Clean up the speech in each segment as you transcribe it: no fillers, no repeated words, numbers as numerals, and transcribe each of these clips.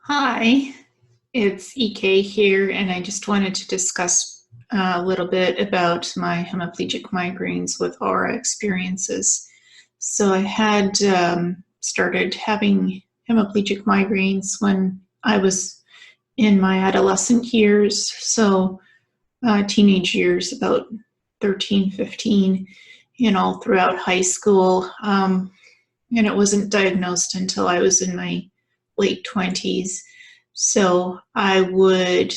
Hi, it's EK here, and I just wanted to discuss a little bit about my hemiplegic migraines with aura experiences. So I had started having hemiplegic migraines when I was in my adolescent years, so teenage years, about 13, 15, and all throughout high school. And it wasn't diagnosed until I was in my late 20s. So I would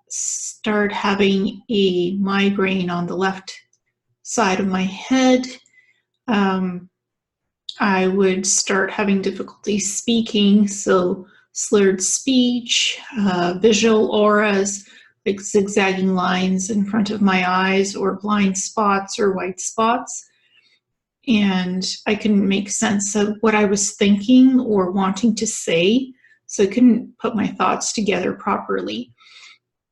start having a migraine on the left side of my head. I would start having difficulty speaking, so slurred speech, visual auras, like zigzagging lines in front of my eyes, or blind spots or white spots. And I couldn't make sense of what I was thinking or wanting to say, so I couldn't put my thoughts together properly.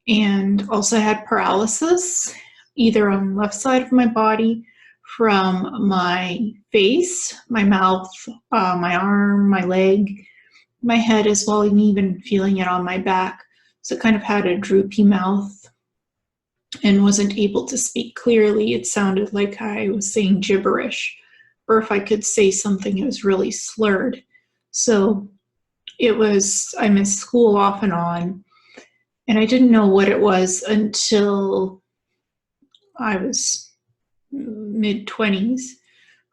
And also had paralysis, either on the left side of my body, from my face, my mouth, my arm, my leg, my head as well, and even feeling it on my back. So it kind of had a droopy mouth and wasn't able to speak clearly. It sounded like I was saying gibberish, or if I could say something, it was really slurred. So I missed school off and on, and I didn't know what it was until I was mid-20s,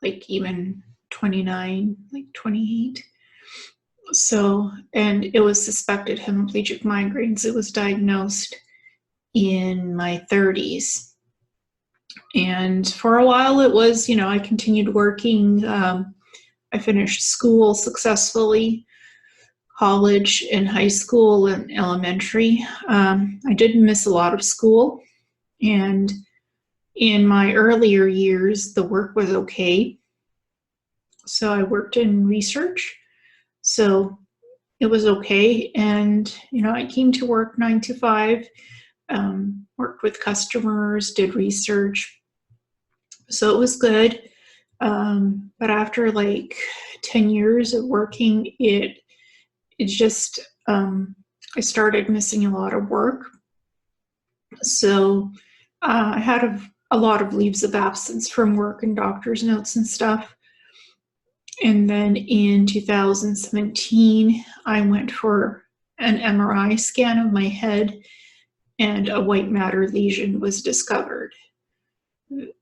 like even 29, like 28. So, and it was suspected hemiplegic migraines. It was diagnosed in my 30s. And for a while it was, I continued working. I finished school successfully, college and high school and elementary. I did miss a lot of school, and in my earlier years, the work was okay. So I worked in research, so it was okay. And, I came to work 9 to 5, worked with customers, did research. So it was good. But after like 10 years of working, it just, I started missing a lot of work. So I had a lot of leaves of absence from work and doctor's notes and stuff. And then in 2017, I went for an MRI scan of my head, and a white matter lesion was discovered,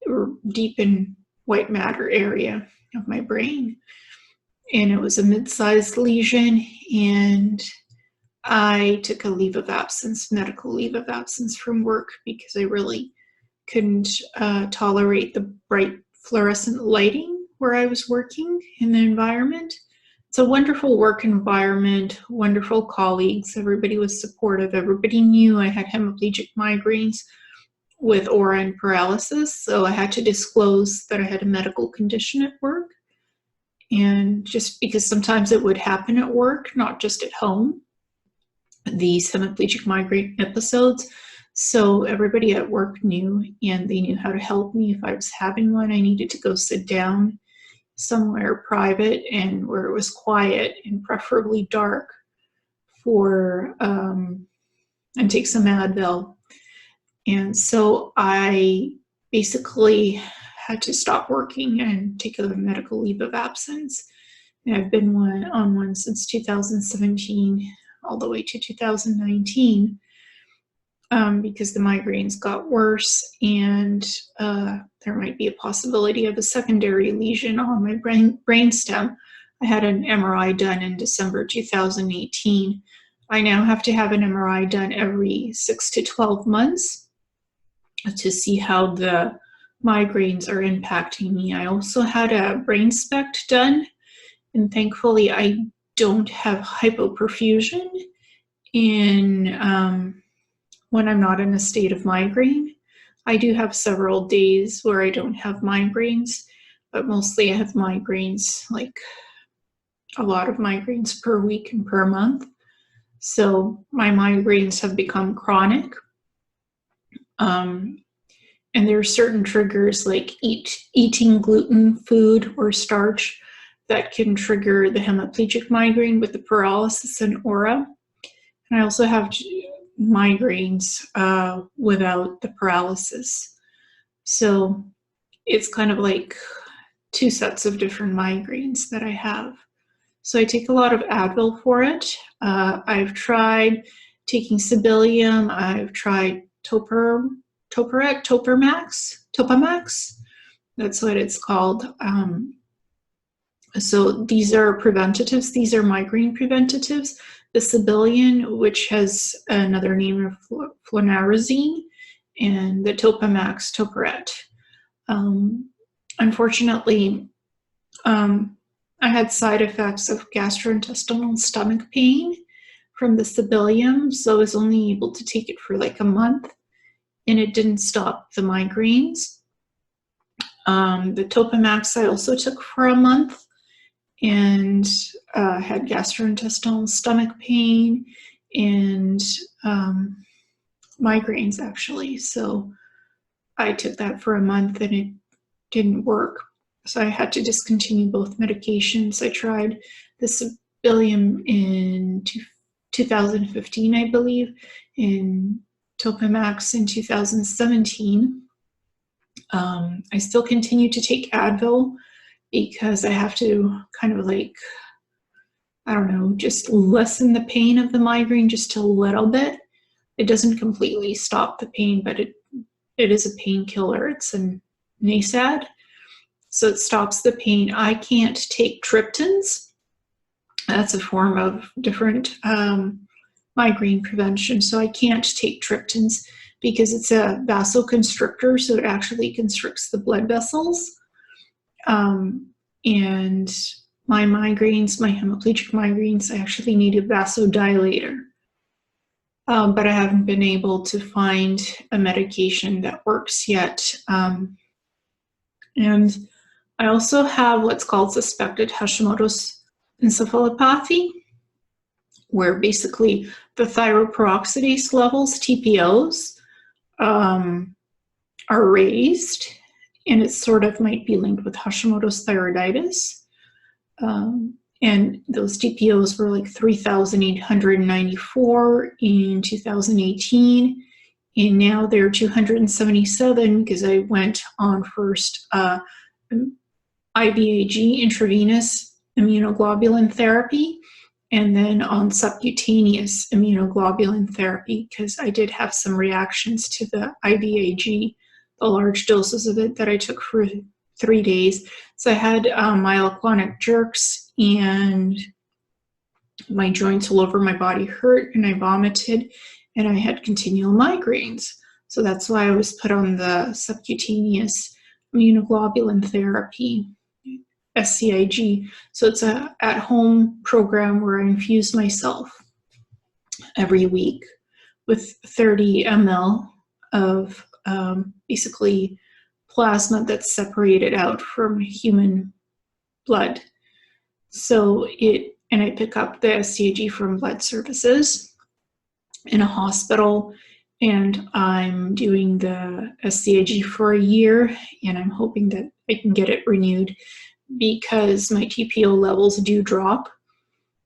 or deep in white matter area of my brain. And it was a mid-sized lesion, and I took a leave of absence, medical leave of absence from work, because I really couldn't tolerate the bright fluorescent lighting where I was working in the environment. It's a wonderful work environment, wonderful colleagues, everybody was supportive, everybody knew I had hemiplegic migraines with aura and paralysis, so I had to disclose that I had a medical condition at work. And just because sometimes it would happen at work, not just at home, these hemiplegic migraine episodes. So everybody at work knew, and they knew how to help me. If I was having one, I needed to go sit down somewhere private and where it was quiet and preferably dark and take some Advil. And so I basically had to stop working and take a medical leave of absence. And I've been on one since 2017 all the way to 2019, because the migraines got worse, and there might be a possibility of a secondary lesion on my brainstem. I had an MRI done in December 2018. I now have to have an MRI done every 6 to 12 months to see how the migraines are impacting me. I also had a brain SPECT done, and thankfully I don't have hypoperfusion when I'm not in a state of migraine. I do have several days where I don't have migraines, but mostly I have migraines, like a lot of migraines per week and per month. So my migraines have become chronic. And there are certain triggers, like eating gluten, food, or starch, that can trigger the hemiplegic migraine with the paralysis and aura. I also have migraines without the paralysis. So it's kind of like two sets of different migraines that I have. So I take a lot of Advil for it. I've tried taking Cybelium. I've tried Topamax. That's what it's called. So these are preventatives. These are migraine preventatives. The Cybelium, which has another name of flunarizine, and the Topamax, Topiret. Unfortunately, I had side effects of gastrointestinal stomach pain from the Cybelium, so I was only able to take it for like a month, and it didn't stop the migraines. The Topamax I also took for a month, and had gastrointestinal stomach pain and migraines actually. So I took that for a month and it didn't work. So I had to discontinue both medications. I tried the Cybelium in 2015, I believe, and Topamax in 2017. I still continue to take Advil because I have to kind of like, I don't know, just lessen the pain of the migraine just a little bit. It doesn't completely stop the pain, but it is a painkiller. It's a NSAID, so it stops the pain. I can't take triptans. That's a form of different migraine prevention. So I can't take triptans because it's a vasoconstrictor, so it actually constricts the blood vessels. And my migraines, my hemiplegic migraines, I actually need a vasodilator. But I haven't been able to find a medication that works yet. And I also have what's called suspected Hashimoto's encephalopathy, where basically the thyroperoxidase levels, TPOs, are raised, and it sort of might be linked with Hashimoto's thyroiditis. And those TPOs were like 3,894 in 2018, and now they're 277 because I went on first IVIG, intravenous immunoglobulin therapy, and then on subcutaneous immunoglobulin therapy because I did have some reactions to the IVIG, the large doses of it that I took for 3 days. So I had myoclonic jerks, and my joints all over my body hurt, and I vomited, and I had continual migraines. So that's why I was put on the subcutaneous immunoglobulin therapy, SCIG. So it's a at-home program where I infuse myself every week with 30 ml of basically plasma that's separated out from human blood. So and I pick up the SCIG from blood services in a hospital, and I'm doing the SCIG for a year, and I'm hoping that I can get it renewed because my TPO levels do drop.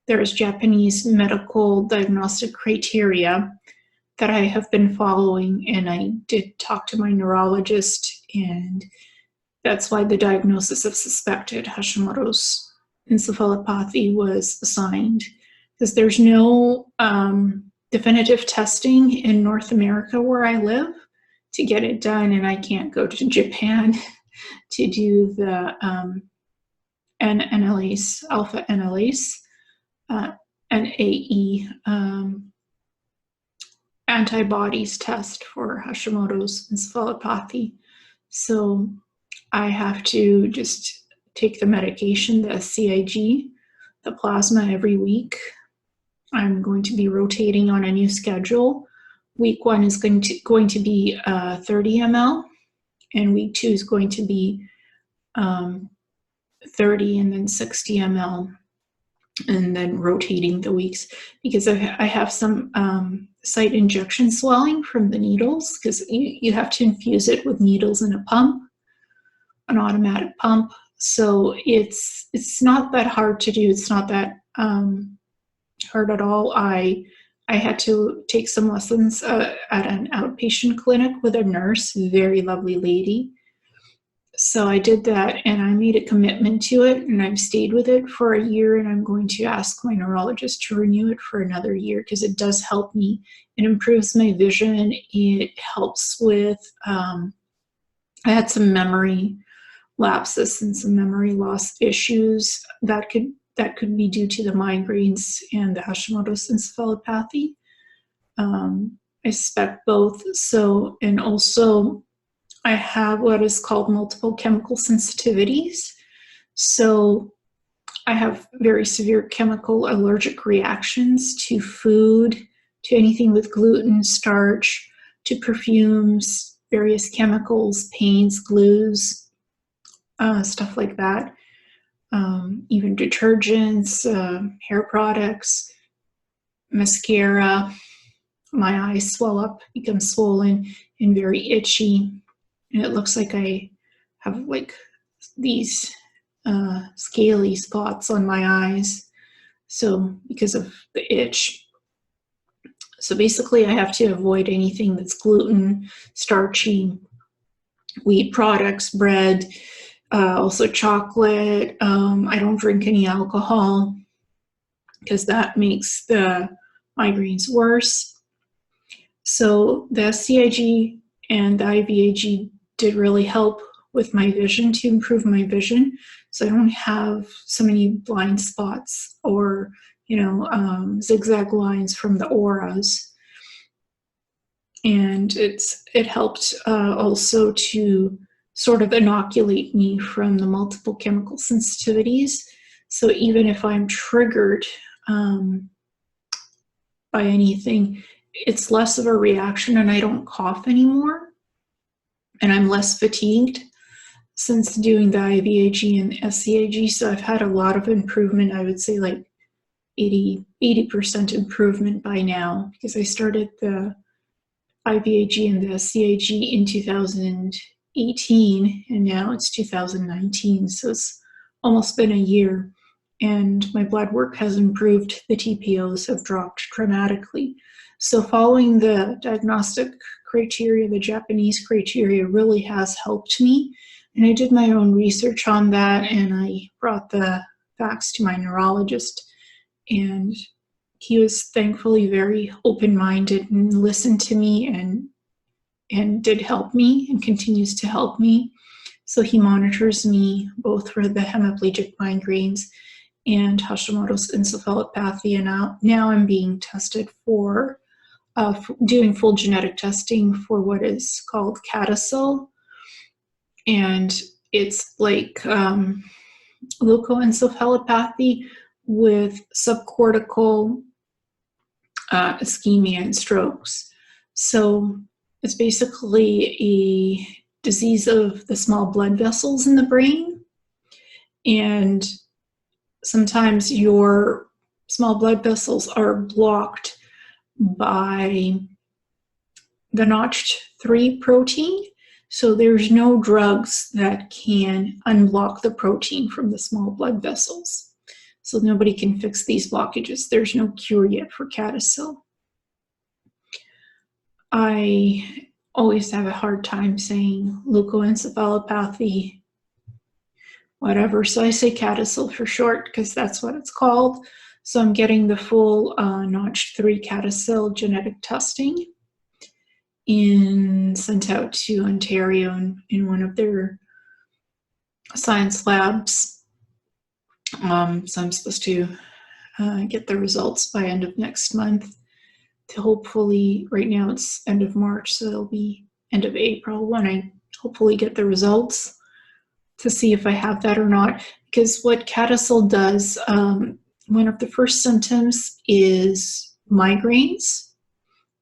There's Japanese medical diagnostic criteria that I have been following, and I did talk to my neurologist, and that's why the diagnosis of suspected Hashimoto's encephalopathy was assigned, because there's no definitive testing in North America where I live to get it done, and I can't go to Japan to do the NLAs, alpha NLAs, NAE antibodies test for Hashimoto's encephalopathy. So I have to just take the medication, the SCIG, the plasma every week. I'm going to be rotating on a new schedule. Week 1 is going to be 30 ml, and week 2 is going to be 30 and then 60 ml, and then rotating the weeks because I have some site injection swelling from the needles, because you have to infuse it with needles and a pump, an automatic pump. So it's not that hard to do. It's not that hard at all. I I had to take some lessons at an outpatient clinic with a nurse, very lovely lady. So I did that, and I made a commitment to it, and I've stayed with it for a year, and I'm going to ask my neurologist to renew it for another year because it does help me. It improves my vision. It helps with, I had some memory lapses and some memory loss issues that could be due to the migraines and the Hashimoto's encephalopathy. I suspect both. So, and also I have what is called multiple chemical sensitivities. So I have very severe chemical allergic reactions to food, to anything with gluten, starch, to perfumes, various chemicals, paints, glues, stuff like that. Even detergents, hair products, mascara. My eyes swell up, become swollen, and very itchy. And it looks like I have like these scaly spots on my eyes. So because of the itch. So basically I have to avoid anything that's gluten, starchy, wheat products, bread, also chocolate. I don't drink any alcohol because that makes the migraines worse. So the SCIG and the IVIG did really help with my vision, to improve my vision, so I don't have so many blind spots or, zigzag lines from the auras. And it helped also to sort of inoculate me from the multiple chemical sensitivities. So even if I'm triggered by anything, it's less of a reaction, and I don't cough anymore, and I'm less fatigued since doing the IVIG and SCIG. So I've had a lot of improvement. I would say like 80% improvement by now, because I started the IVIG and the SCIG in 2018, and now it's 2019. So it's almost been a year, and my blood work has improved. The TPOs have dropped dramatically. So following the diagnostic criteria, the Japanese criteria, really has helped me. And I did my own research on that, and I brought the facts to my neurologist, and he was thankfully very open-minded and listened to me and did help me and continues to help me. So he monitors me both for the hemiplegic migraines and Hashimoto's encephalopathy, and now I'm being tested for doing full genetic testing for what is called CADASIL, and it's like leukoencephalopathy with subcortical ischemia and strokes. So it's basically a disease of the small blood vessels in the brain, and sometimes your small blood vessels are blocked by the Notch 3 protein. So there's no drugs that can unblock the protein from the small blood vessels. So nobody can fix these blockages. There's no cure yet for CADASIL. I always have a hard time saying leukoencephalopathy, whatever. So I say CADASIL for short because that's what it's called. So I'm getting the full Notch 3 CADASIL genetic testing sent out to Ontario in one of their science labs. So I'm supposed to get the results by end of next month to hopefully, right now it's end of March, so it'll be end of April when I hopefully get the results to see if I have that or not. Because what CADASIL does, one of the first symptoms is migraines,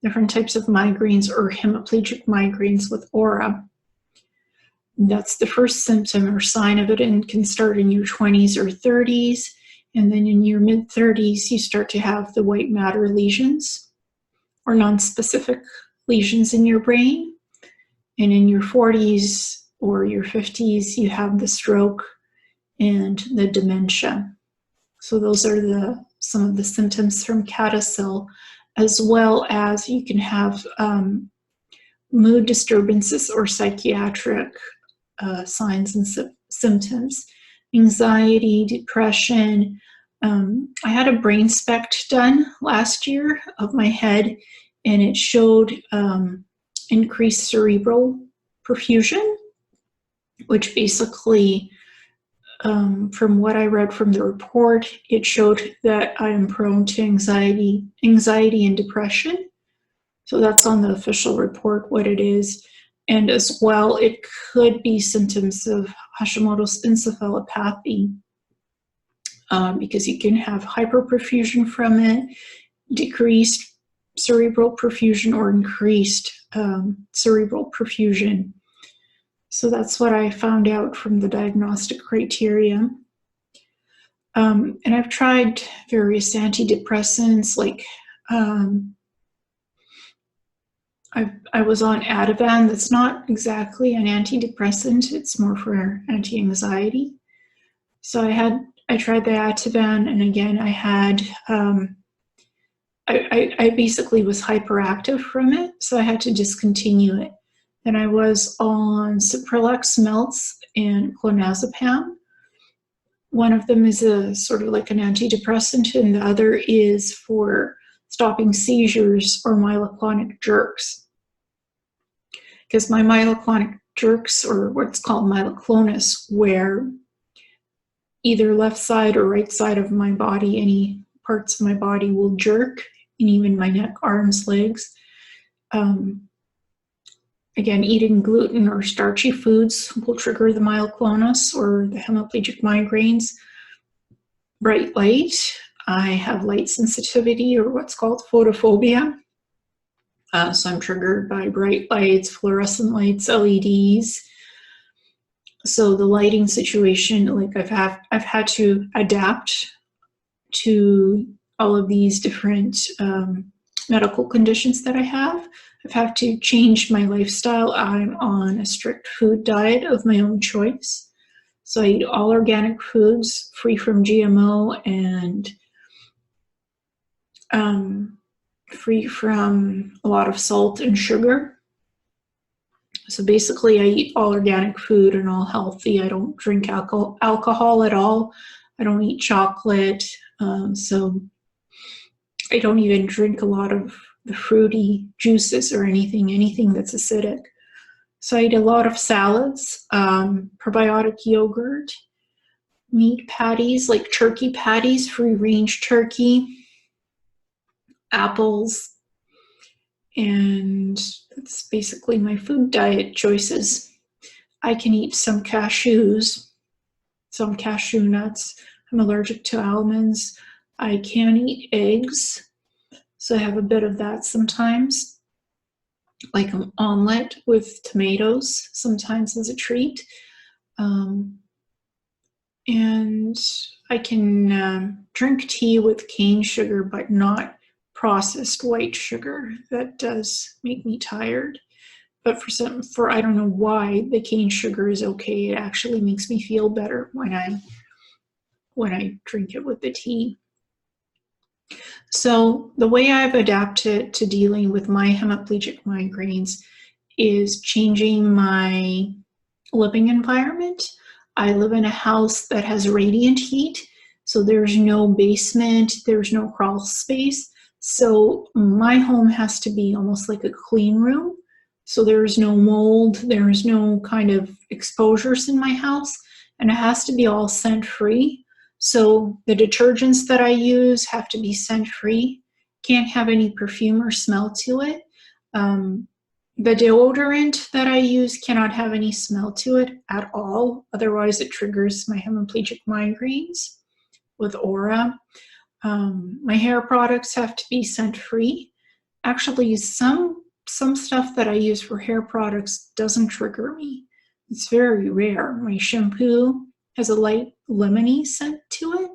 different types of migraines or hemiplegic migraines with aura. That's the first symptom or sign of it, and can start in your 20s or 30s. And then in your mid-30s, you start to have the white matter lesions or non-specific lesions in your brain. And in your 40s or your 50s, you have the stroke and the dementia. So those are some of the symptoms from CADASIL. as well as you can have mood disturbances or psychiatric signs and symptoms, anxiety, depression. I had a brain spect done last year of my head, and it showed increased cerebral perfusion, which basically, from what I read from the report, it showed that I am prone to anxiety and depression. So that's on the official report what it is. And as well, it could be symptoms of Hashimoto's encephalopathy, because you can have hyperperfusion from it, decreased cerebral perfusion, or increased cerebral perfusion. So that's what I found out from the diagnostic criteria. And I've tried various antidepressants, like I was on Ativan. That's not exactly an antidepressant, it's more for anti-anxiety. So I tried the Ativan, and again I had I basically was hyperactive from it, so I had to discontinue it. Then I was on Cipralex melts and clonazepam. One of them is a sort of like an antidepressant, and the other is for stopping seizures or myoclonic jerks. Because my myoclonic jerks, or what's called myoclonus, where either left side or right side of my body, any parts of my body will jerk, and even my neck, arms, legs. Again, eating gluten or starchy foods will trigger the myoclonus or the hemiplegic migraines. Bright light, I have light sensitivity, or what's called photophobia. So I'm triggered by bright lights, fluorescent lights, LEDs. So the lighting situation, like I've had to adapt to all of these different medical conditions that I have. I've had to change my lifestyle. I'm on a strict food diet of my own choice. So I eat all organic foods, free from GMO, and free from a lot of salt and sugar. So basically I eat all organic food and all healthy. I don't drink alcohol at all. I don't eat chocolate. So I don't even drink a lot of the fruity juices or anything that's acidic. So I eat a lot of salads, probiotic yogurt, meat patties, like turkey patties, free-range turkey, apples, and that's basically my food diet choices. I can eat some cashews, some cashew nuts. I'm allergic to almonds. I can eat eggs, so I have a bit of that sometimes, like an omelet with tomatoes sometimes as a treat. And I can drink tea with cane sugar, but not processed white sugar. That does make me tired. But for I don't know why, the cane sugar is okay. It actually makes me feel better when I drink it with the tea. So the way I've adapted to dealing with my hemiplegic migraines is changing my living environment. I live in a house that has radiant heat, so there's no basement, there's no crawl space. So my home has to be almost like a clean room. So there's no mold, there's no kind of exposures in my house, and it has to be all scent-free. So the detergents that I use have to be scent-free, can't have any perfume or smell to it. The deodorant that I use cannot have any smell to it at all, otherwise it triggers my hemiplegic migraines with aura. My hair products have to be scent-free. Actually, some stuff that I use for hair products doesn't trigger me. It's very rare. My shampoo has a light lemony scent to it.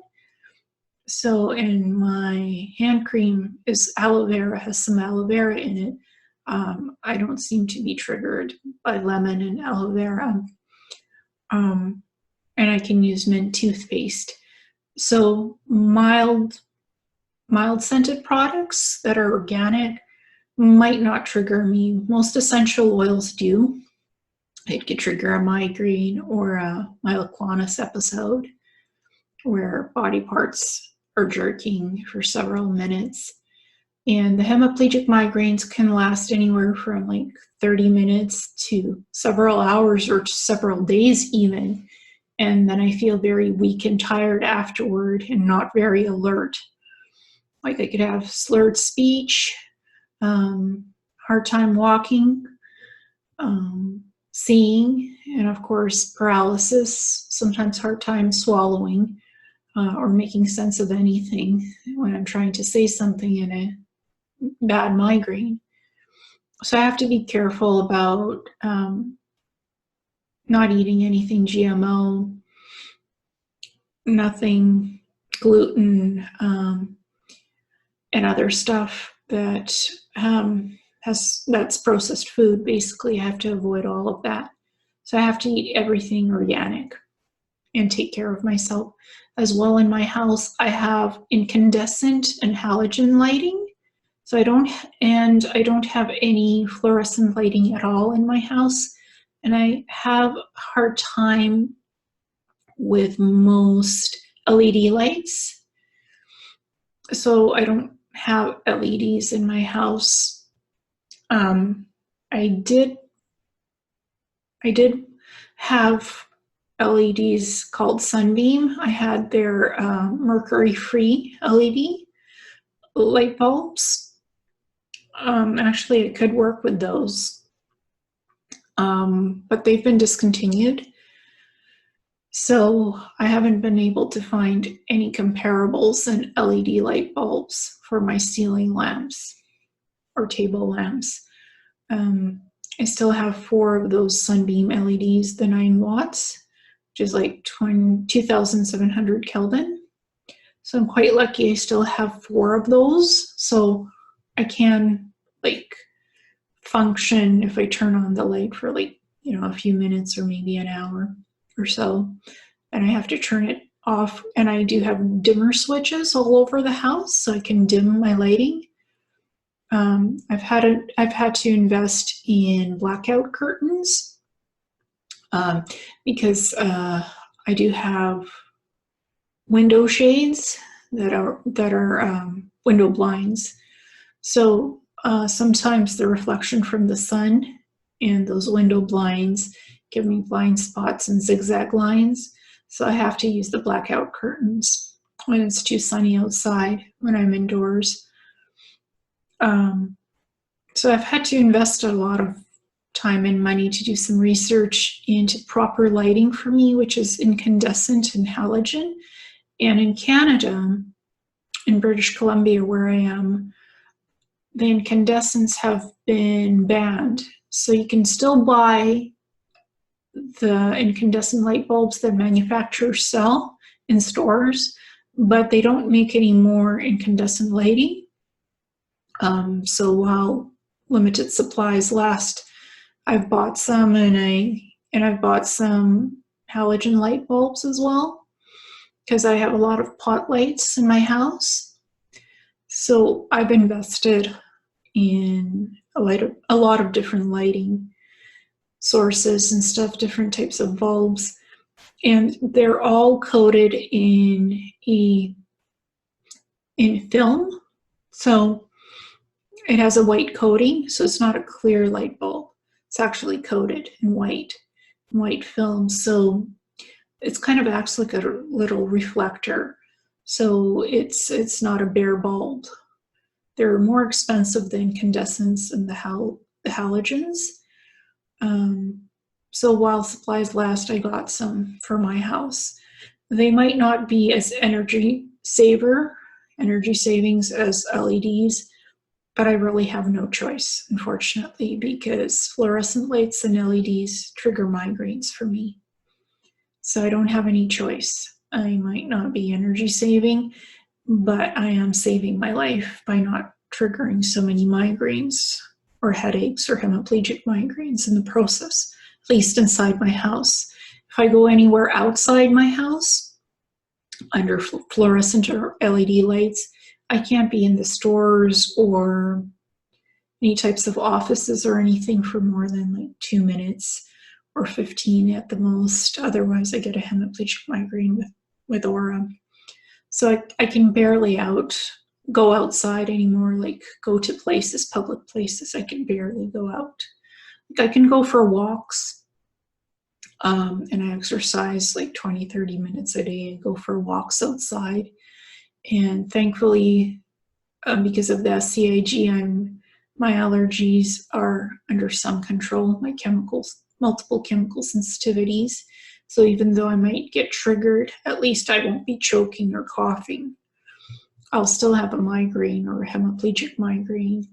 So, and my hand cream is aloe vera, has some aloe vera in it. I don't seem to be triggered by lemon and aloe vera. And I can use mint toothpaste. So mild mild scented products that are organic might not trigger me. Most essential oils do. It could trigger a migraine or a myoclonus episode where body parts are jerking for several minutes. And the hemiplegic migraines can last anywhere from like 30 minutes to several hours or to several days even. And then I feel very weak and tired afterward and not very alert. Like I could have slurred speech, hard time walking, seeing, and of course paralysis, sometimes hard time swallowing or making sense of anything when I'm trying to say something in a bad migraine. So I have to be careful about not eating anything GMO, nothing gluten, and other stuff that that's processed food. Basically, I have to avoid all of that. So I have to eat everything organic and take care of myself. As well, in my house, I have incandescent and halogen lighting. So I don't have any fluorescent lighting at all in my house. And I have a hard time with most LED lights. So I don't have LEDs in my house. I did have LEDs called Sunbeam. I had their mercury-free LED light bulbs. Actually, it could work with those, but they've been discontinued. So I haven't been able to find any comparables in LED light bulbs for my ceiling lamps or table lamps. I still have 4 of those Sunbeam LEDs, the 9 watts, which is like 2,700 Kelvin. So I'm quite lucky I still have 4 of those. So I can like function if I turn on the light for like, a few minutes or maybe an hour or so. And I have to turn it off. And I do have dimmer switches all over the house so I can dim my lighting. I've had to invest in blackout curtains because I do have window shades that are window blinds. So sometimes the reflection from the sun and those window blinds give me blind spots and zigzag lines. So I have to use the blackout curtains when it's too sunny outside when I'm indoors. So I've had to invest a lot of time and money to do some research into proper lighting for me, which is incandescent and halogen. And in Canada, in British Columbia, where I am, the incandescents have been banned. So you can still buy the incandescent light bulbs that manufacturers sell in stores, but they don't make any more incandescent lighting. So while limited supplies last, I've bought some, and I've bought some halogen light bulbs as well, because I have a lot of pot lights in my house. So I've invested in a lot of different lighting sources and stuff, different types of bulbs, and they're all coated in film. So it has a white coating, so it's not a clear light bulb. It's actually coated in white film. So it's kind of acts like a little reflector. So it's not a bare bulb. They're more expensive than incandescents and the halogens. So while supplies last, I got some for my house. They might not be as energy savings as LEDs, but I really have no choice, unfortunately, because fluorescent lights and LEDs trigger migraines for me. So I don't have any choice. I might not be energy saving, but I am saving my life by not triggering so many migraines or headaches or hemiplegic migraines in the process, at least inside my house. If I go anywhere outside my house, under fluorescent or LED lights, I can't be in the stores or any types of offices or anything for more than like 2 minutes or 15 at the most. Otherwise, I get a hemiplegic migraine with aura. So I can barely go outside anymore, like go to places, public places. I can barely go out. Like I can go for walks, and I exercise like 20, 30 minutes a day. I go for walks outside. And thankfully, because of the SCIG, my allergies are under some control, my chemicals, multiple chemical sensitivities. So even though I might get triggered, at least I won't be choking or coughing. I'll still have a migraine or a hemiplegic migraine,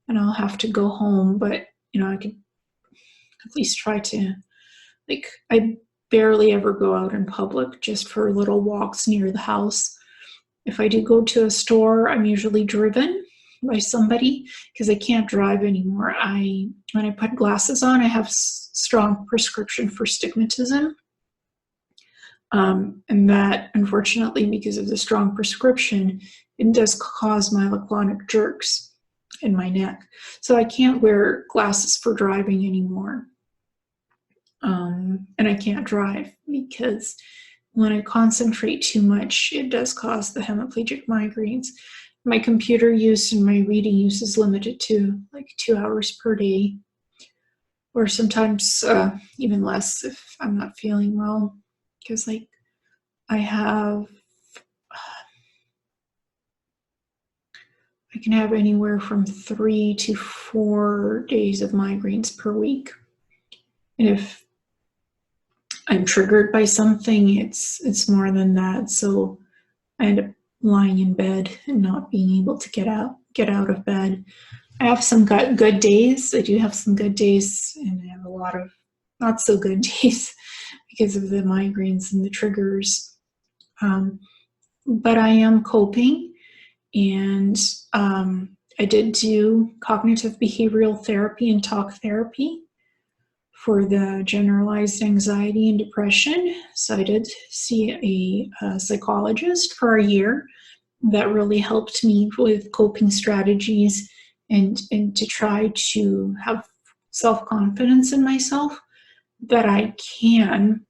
and I'll have to go home, but I could at least try to, like, I barely ever go out in public, just for little walks near the house. If I do go to a store, I'm usually driven by somebody because I can't drive anymore. When I put glasses on, I have strong prescription for stigmatism. And that, unfortunately, because of the strong prescription, it does cause myoclonic jerks in my neck. So I can't wear glasses for driving anymore. And I can't drive because when I concentrate too much, it does cause the hemiplegic migraines. My computer use and my reading use is limited to like 2 hours per day, or sometimes even less if I'm not feeling well, because like I can have anywhere from 3 to 4 days of migraines per week. And if I'm triggered by something, it's more than that. So I end up lying in bed and not being able to get out of bed. I have some good days. I do have some good days, and I have a lot of not so good days because of the migraines and the triggers. But I am coping, and I did do cognitive behavioral therapy and talk therapy for the generalized anxiety and depression. So I did see a psychologist for a year. That really helped me with coping strategies and to try to have self-confidence in myself that I can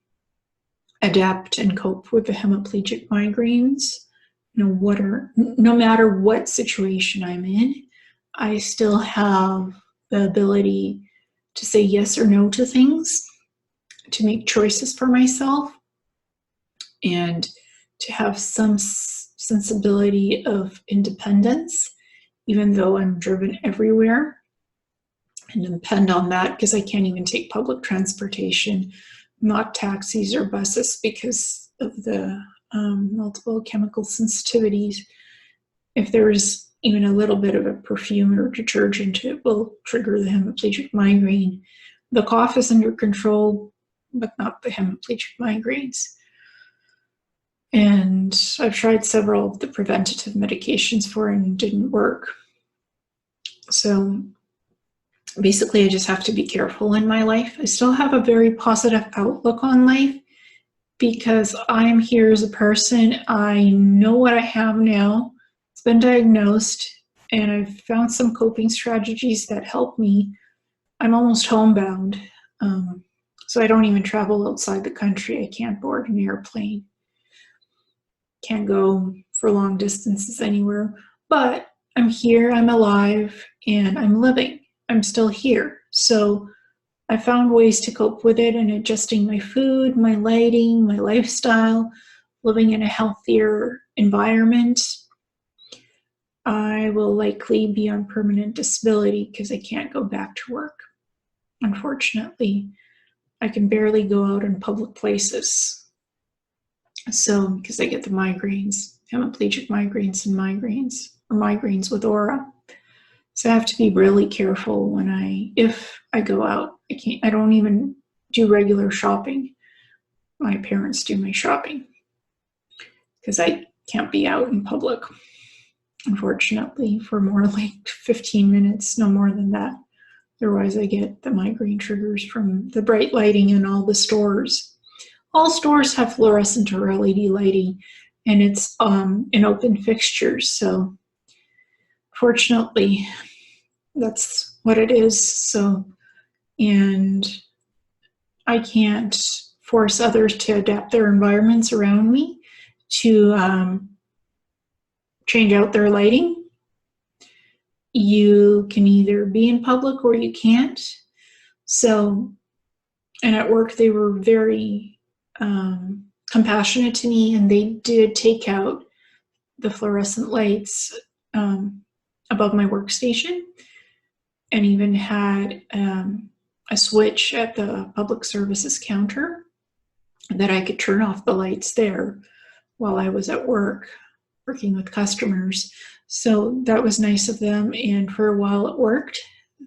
adapt and cope with the hemiplegic migraines. No matter what situation I'm in, I still have the ability to say yes or no to things, to make choices for myself, and to have some sensibility of independence, even though I'm driven everywhere, and depend on that because I can't even take public transportation, not taxis or buses, because of the multiple chemical sensitivities. If there's even a little bit of a perfume or detergent, it will trigger the hemiplegic migraine. The cough is under control, but not the hemiplegic migraines. And I've tried several of the preventative medications for it and it didn't work. So basically, I just have to be careful in my life. I still have a very positive outlook on life because I am here as a person. I know what I have now. It's been diagnosed, and I've found some coping strategies that help me. I'm almost homebound, so I don't even travel outside the country. I can't board an airplane. Can't go for long distances anywhere. But I'm here, I'm alive, and I'm living. I'm still here. So I found ways to cope with it and adjusting my food, my lighting, my lifestyle, living in a healthier environment. I will likely be on permanent disability because I can't go back to work. Unfortunately, I can barely go out in public places. So, because I get the migraines, hemiplegic migraines and migraines with aura. So I have to be really careful if I go out. I don't even do regular shopping. My parents do my shopping because I can't be out in public, unfortunately, for more like 15 minutes, no more than that. Otherwise, I get the migraine triggers from the bright lighting in all the stores. All stores have fluorescent or LED lighting, and it's in open fixtures, so fortunately, that's what it is. So, and I can't force others to adapt their environments around me to change out their lighting. You can either be in public or you can't. So, and at work, they were very compassionate to me, and they did take out the fluorescent lights above my workstation, and even had a switch at the public services counter that I could turn off the lights there while I was at work working with customers. So that was nice of them, and for a while it worked.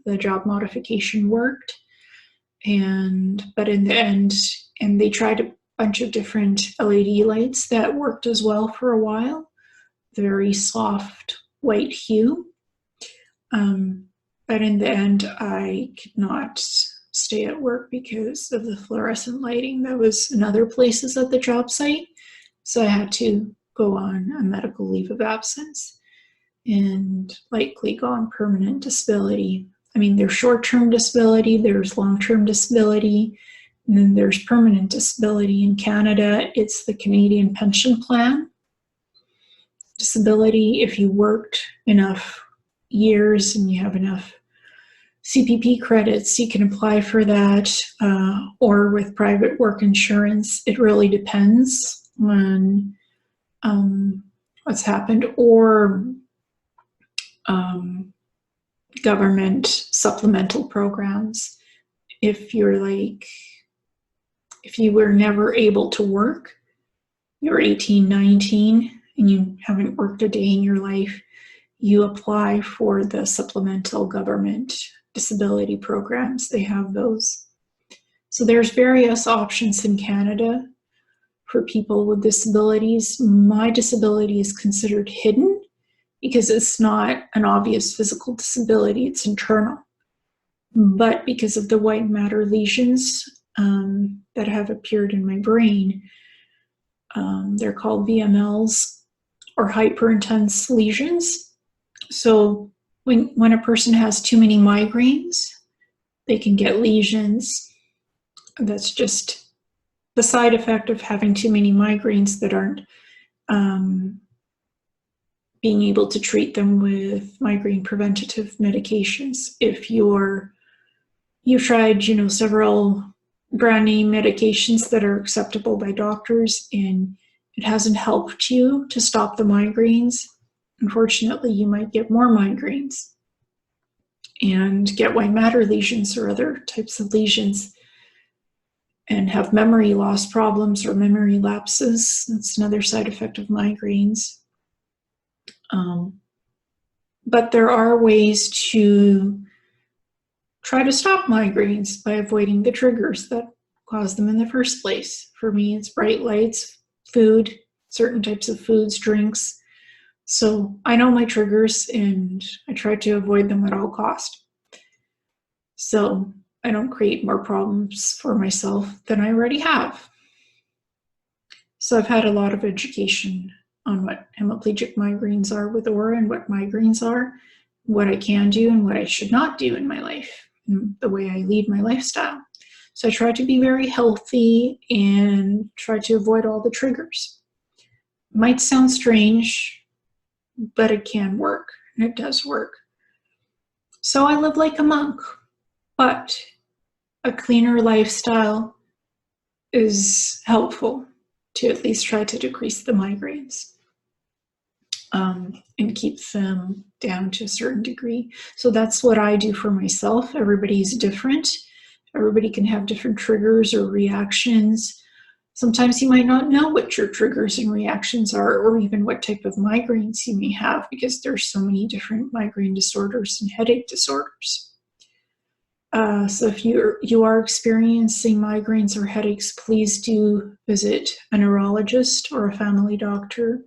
The job modification worked, but in the end, and they tried a bunch of different LED lights that worked as well for a while, very soft white hue. But in the end, I could not stay at work because of the fluorescent lighting that was in other places at the job site. So I had to go on a medical leave of absence and likely go on permanent disability. I mean, there's short-term disability, there's long-term disability, and then there's permanent disability. In Canada, it's the Canadian Pension Plan. Disability, if you worked enough years and you have enough CPP credits, you can apply for that, or with private work insurance. It really depends on what's happened, or government supplemental programs. If you were never able to work, you're 18, 19, and you haven't worked a day in your life, you apply for the supplemental government disability programs. They have those. So there's various options in Canada for people with disabilities. My disability is considered hidden because it's not an obvious physical disability, it's internal. But because of the white matter lesions that have appeared in my brain, they're called VMLs, or hyperintense lesions. So when a person has too many migraines, they can get lesions. That's just the side effect of having too many migraines that aren't being able to treat them with migraine preventative medications. If you've tried, several brand name medications that are acceptable by doctors and it hasn't helped you to stop the migraines, unfortunately, you might get more migraines and get white matter lesions or other types of lesions and have memory loss problems or memory lapses. That's another side effect of migraines. But there are ways to try to stop migraines by avoiding the triggers that cause them in the first place. For me, it's bright lights, food, certain types of foods, drinks. So I know my triggers and I try to avoid them at all cost. So I don't create more problems for myself than I already have. So I've had a lot of education on what hemiplegic migraines are with aura and what migraines are, what I can do and what I should not do in my life, and the way I lead my lifestyle. So I try to be very healthy and try to avoid all the triggers. Might sound strange, but it can work, and it does work. So I live like a monk, but a cleaner lifestyle is helpful to at least try to decrease the migraines and keep them down to a certain degree. So that's what I do for myself. Everybody's different. Everybody can have different triggers or reactions. Sometimes you might not know what your triggers and reactions are, or even what type of migraines you may have, because there's so many different migraine disorders and headache disorders. So if you are experiencing migraines or headaches, please do visit a neurologist or a family doctor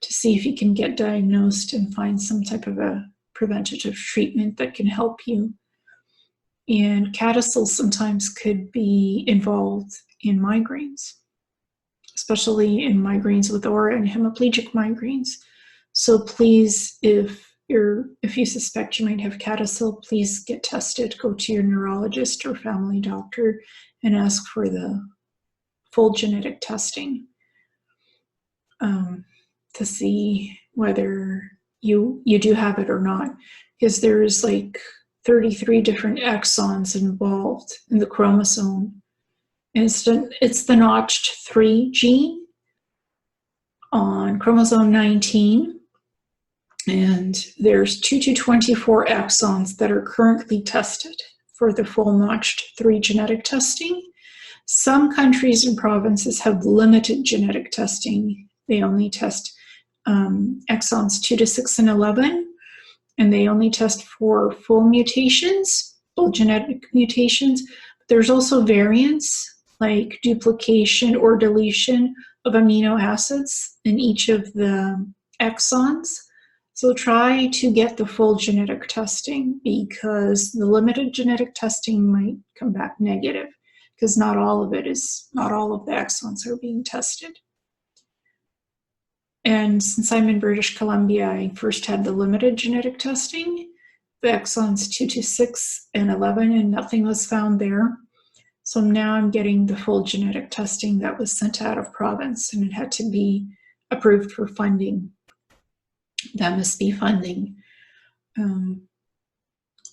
to see if you can get diagnosed and find some type of a preventative treatment that can help you. And CADASIL sometimes could be involved in migraines, especially in migraines with aura and hemiplegic migraines. So please, if if you suspect you might have CADASIL, please get tested. Go to your neurologist or family doctor and ask for the full genetic testing to see whether you do have it or not, because there's like 33 different exons involved in the chromosome. And it's the notched 3 gene on chromosome 19. And there's 2 to 24 exons that are currently tested for the full notched 3 genetic testing. Some countries and provinces have limited genetic testing. They only test exons 2 to 6 and 11, and they only test for full mutations, full genetic mutations. There's also variants like duplication or deletion of amino acids in each of the exons. So try to get the full genetic testing, because the limited genetic testing might come back negative, because not all of the exons are being tested. And since I'm in British Columbia, I first had the limited genetic testing, the exons 2 to 6 and 11, and nothing was found there. So now I'm getting the full genetic testing that was sent out of province, and it had to be approved for funding, the MSB funding.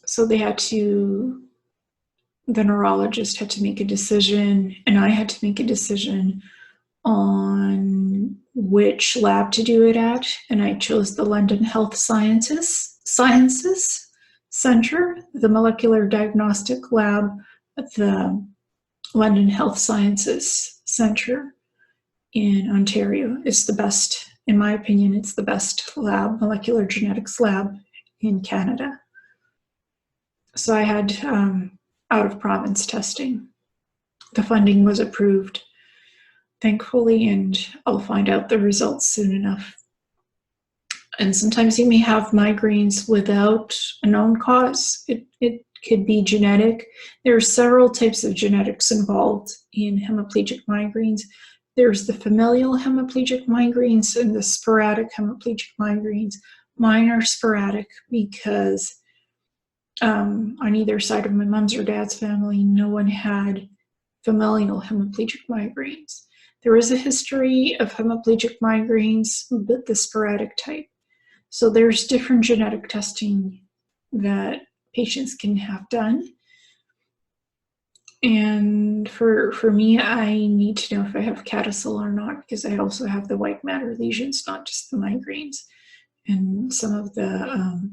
So the neurologist had to make a decision, and I had to make a decision on which lab to do it at, and I chose the London Health Sciences Centre, the molecular diagnostic lab at the London Health Sciences Centre in Ontario. Is the best, in my opinion, it's the best lab, molecular genetics lab in Canada. So I had out-of-province testing. The funding was approved, thankfully, and I'll find out the results soon enough. And sometimes you may have migraines without a known cause. It could be genetic. There are several types of genetics involved in hemiplegic migraines. There's the familial hemiplegic migraines and the sporadic hemiplegic migraines. Mine are sporadic because on either side of my mom's or dad's family, no one had familial hemiplegic migraines. There is a history of hemiplegic migraines, but the sporadic type. So there's different genetic testing that patients can have done. And for me, I need to know if I have CADASIL or not, because I also have the white matter lesions, not just the migraines, and some of the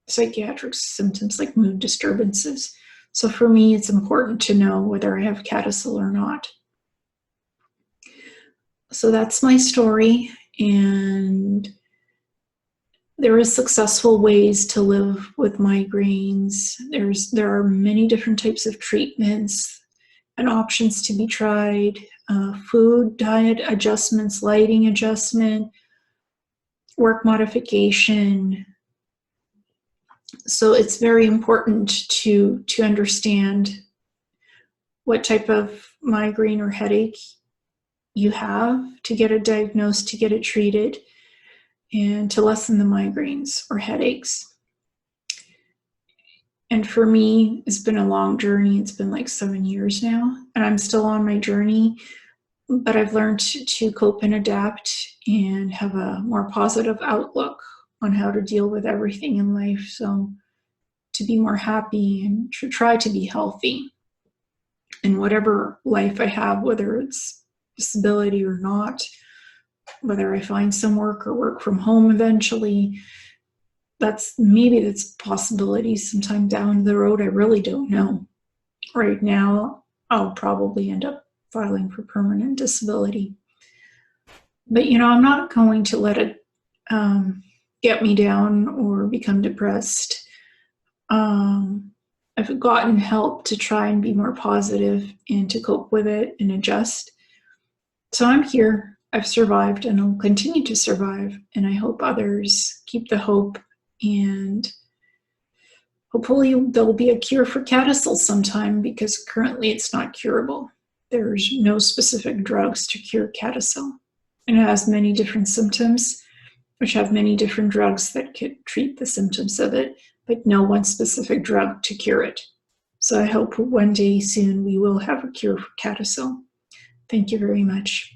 psychiatric symptoms like mood disturbances. So for me, it's important to know whether I have CADASIL or not. So that's my story, and there is successful ways to live with migraines. There are many different types of treatments and options to be tried. Food, diet adjustments, lighting adjustment, work modification. So it's very important to understand what type of migraine or headache you have, to get it diagnosed, to get it treated, and to lessen the migraines or headaches. And for me, it's been a long journey. It's been like 7 years now, and I'm still on my journey, but I've learned to cope and adapt and have a more positive outlook on how to deal with everything in life. So to be more happy and to try to be healthy in whatever life I have, whether it's disability or not, whether I find some work or work from home eventually. That's possibilities sometime down the road. I really don't know. Right now, I'll probably end up filing for permanent disability. But, I'm not going to let it get me down or become depressed. I've gotten help to try and be more positive and to cope with it and adjust. So I'm here. I've survived and I'll continue to survive. And I hope others keep the hope, and hopefully there'll be a cure for CADASIL sometime, because currently it's not curable. There's no specific drugs to cure CADASIL. And it has many different symptoms. which have many different drugs that could treat the symptoms of it, but no one specific drug to cure it. So I hope one day soon we will have a cure for CADASIL. Thank you very much.